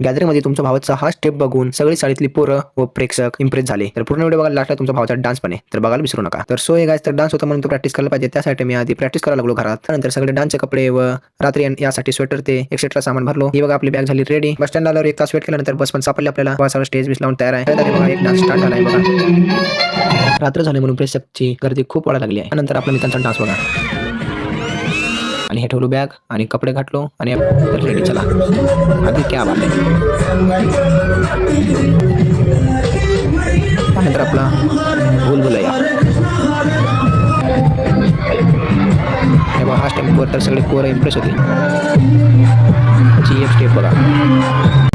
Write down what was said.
गॅदरिंगमध्ये तुमच्या भावाचा हा स्टेप बघून सगळी शाळेतली पोरं व प्रेक्षक इम्प्रेस झाले. तर पूर्ण व्हिडिओ बघायला लास्टला तुमच्या भावाचा डान्स पण आहे, तर बघायला विसरू नका. तर सो हे गाइस, तर डान्स होता म्हणून तो प्रॅक्टिस करायला पाहिजे. त्यासाठी मी आधी प्रॅक्टिस करायला लागलो घरात. त्यानंतर सगळे डान्सचे कपडे व रात्री यासाठी स्वेटर ते एक्सेट्रा सामान भरलो. ही बघा आपली बॅग झाली रेडी. बस स्टँड आल्यावर 1 तास वेट केल्यानंतर बस पण सापडली आपल्याला. बस स्टेज बिस लावून तयार आहे. त्यानंतर बघा एक डान्स स्टार्ट झालाय बघा. रात्र झाली म्हणून प्रेक्षकची गर्दी खूप वाढायला लागली आहे. त्यानंतर आपल्या मित्रांचा डान्स बघा. आणि हे ठेवलो बॅग आणि कपडे घातलो आणि रेडी. चला अगदी क्या बात आहे. त्यानंतर आपला भूलभुलैया. हा स्टेपवर तर सगळे पोरं इम्प्रेस होते. एक स्टेप बघा.